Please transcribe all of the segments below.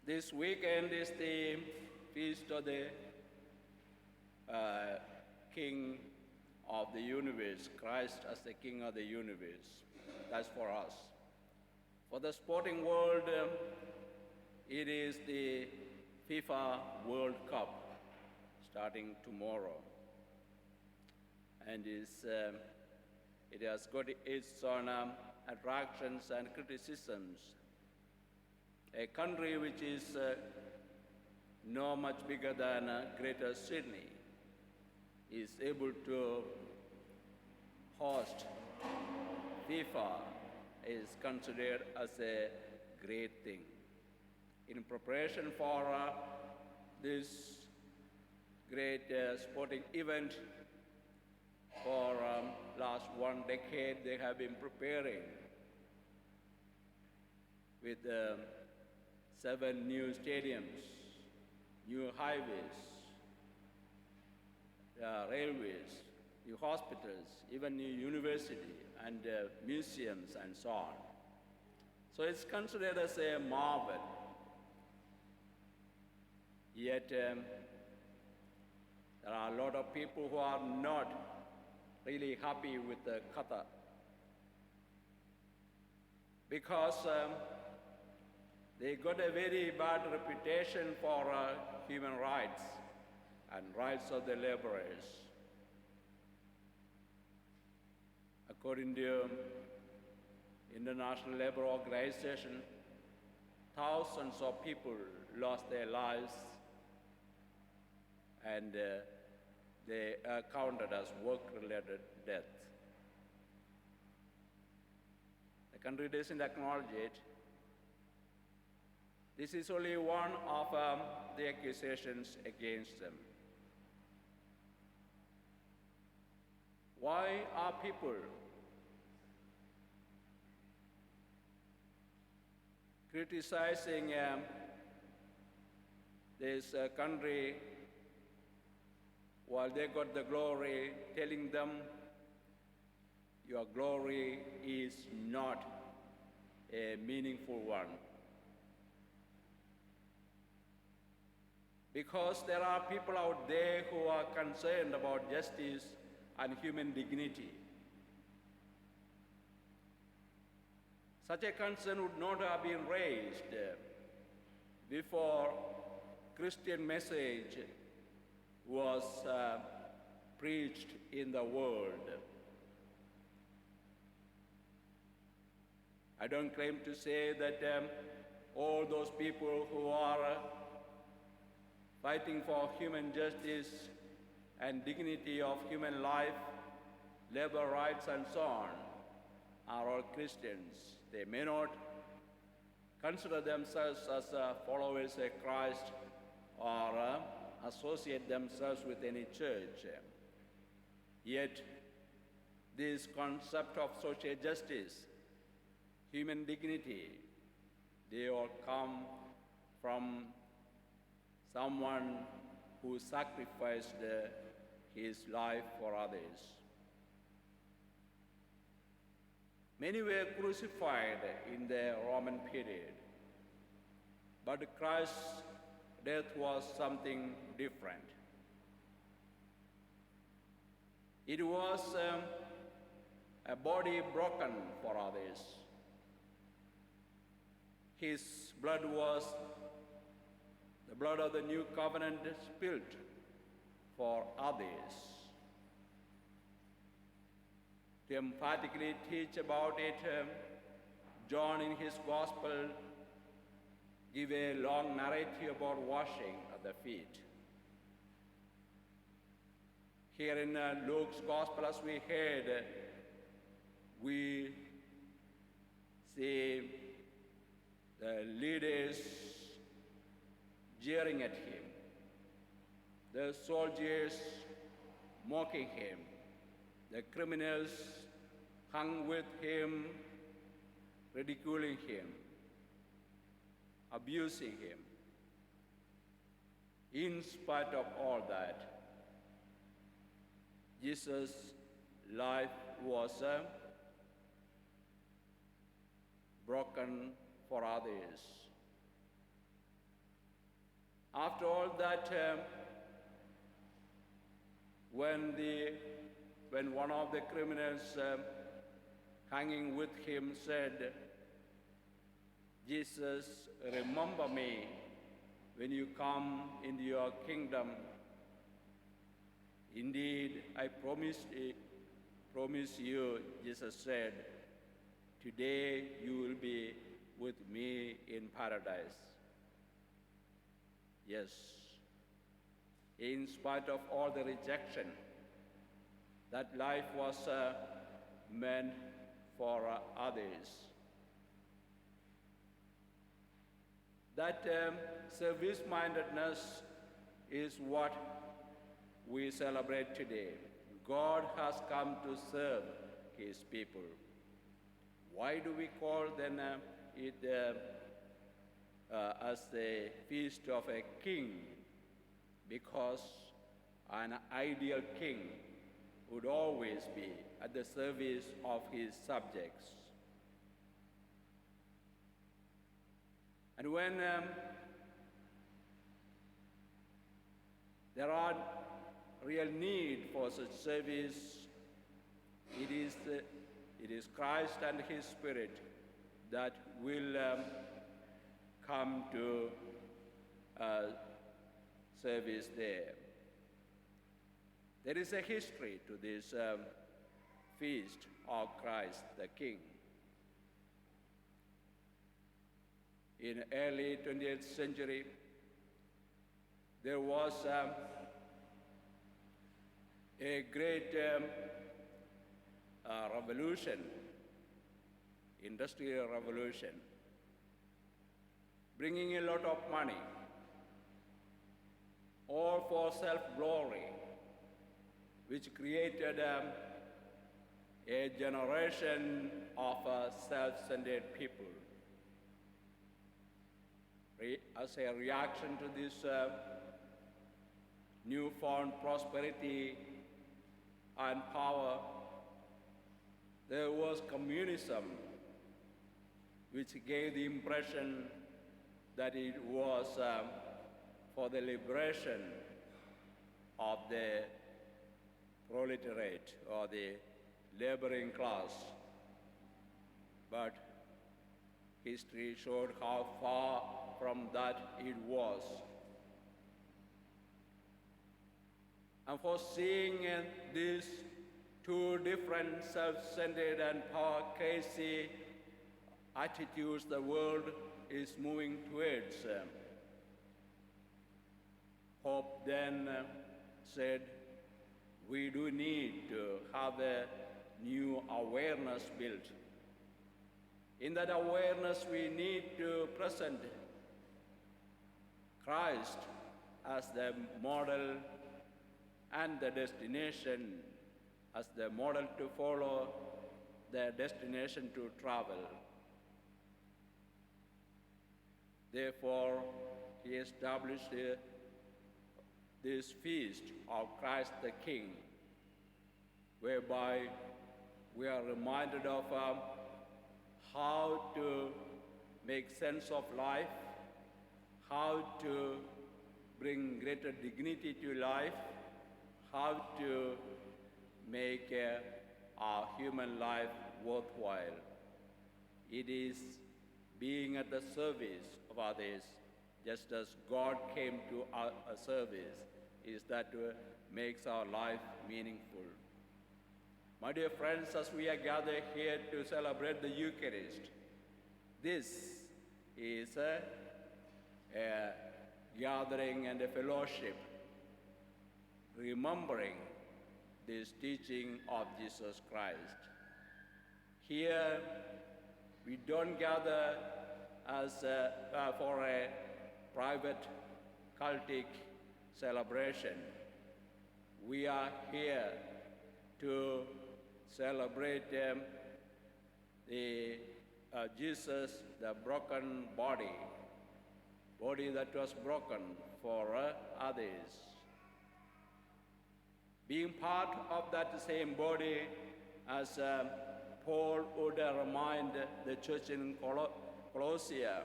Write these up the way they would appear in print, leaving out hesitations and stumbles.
This weekend is the feast of the King of the universe, Christ as the King of the universe. That's for us. For the sporting world, it is the FIFA World Cup starting tomorrow. And it has got its own attractions and criticisms. A country which is no much bigger than Greater Sydney is able to host FIFA is considered as a great thing. In preparation for this great sporting event, for last 1 decade, they have been preparing with 7 new stadiums, new highways, railways, new hospitals, even new university and museums and so on. So it's considered as a marvel. Yet there are a lot of people who are not really happy with the Qatar because they got a very bad reputation for human rights and rights of the laborers. According to International Labour Organization, thousands of people lost their lives and they are counted as work-related death. The country doesn't acknowledge it. This is only one of the accusations against them. Why are people criticizing this country while they got the glory, telling them your glory is not a meaningful one? Because there are people out there who are concerned about justice and human dignity. Such a concern would not have been raised before Christian message was preached in the world. I don't claim to say that all those people who are fighting for human justice and dignity of human life, labor rights and so on, are all Christians. They may not consider themselves as followers of Christ or associate themselves with any church. Yet, this concept of social justice, human dignity, they all come from someone who sacrificed his life for others. Many were crucified in the Roman period, but Christ's death was something different. It was a body broken for others. His blood was the blood of the new covenant spilled for others. To emphatically teach about it, John in his gospel give a long narrative about washing at the feet. Here in Luke's gospel, as we heard, we see the leaders jeering at him, the soldiers mocking him, the criminals hung with him, ridiculing him, abusing him. In spite of all that, Jesus' life was broken for others. After all that, when one of the criminals hanging with him said, "Jesus, remember me when you come into your kingdom. Indeed, I promise you," Jesus said, "today you will be with me in paradise." Yes, in spite of all the rejection, that life was meant for others. That service-mindedness is what we celebrate today. God has come to serve his people. Why do we call then it as the feast of a king? Because an ideal king would always be at the service of his subjects. And when there are real need for such service, it is Christ and his Spirit that will come to service there. There is a history to this feast of Christ the King. In early 20th century, there was a great revolution, industrial revolution, bringing a lot of money, all for self-glory, which created a generation of self-centered people. As a reaction to this newfound prosperity and power, there was communism, which gave the impression that it was for the liberation of the proletariat or the laboring class. But history showed how far from that it was. And for seeing these two different self-centered and power-crazy attitudes the world is moving towards, Pope then said, we do need to have a new awareness built. In that awareness, we need to present Christ as the model and the destination, as the model to follow, the destination to travel. Therefore, he established this feast of Christ the King, whereby we are reminded of how to make sense of life, how to bring greater dignity to life, how to make our human life worthwhile. It is being at the service of others, just as God came to our service, is that makes our life meaningful. My dear friends, as we are gathered here to celebrate the Eucharist, this is a gathering and a fellowship, remembering this teaching of Jesus Christ. Here, we don't gather as for a private cultic celebration. We are here to celebrate Jesus, the broken body that was broken for others. Being part of that same body, as Paul would remind the church in Colossia,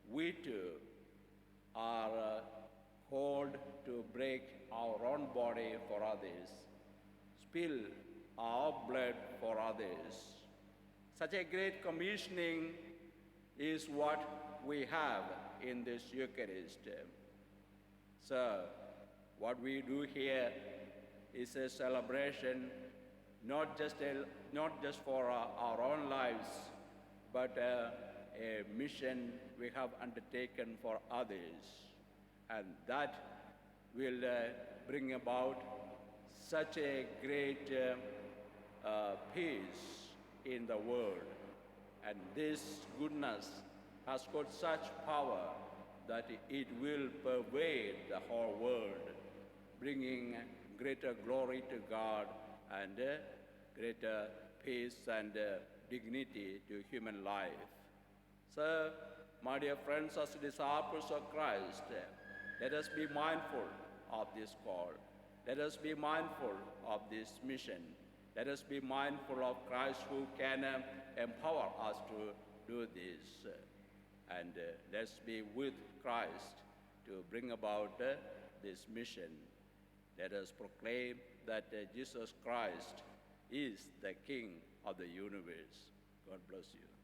we too are hold to break our own body for others, spill our blood for others. Such a great commissioning is what we have in this Eucharist. So, what we do here is a celebration not just for our own lives, but a mission we have undertaken for others. And that will bring about such a great peace in the world. And this goodness has got such power that it will pervade the whole world, bringing greater glory to God and greater peace and dignity to human life. So, my dear friends, as disciples of Christ, let us be mindful of this call. Let us be mindful of this mission. Let us be mindful of Christ who can empower us to do this. And let's be with Christ to bring about this mission. Let us proclaim that Jesus Christ is the King of the universe. God bless you.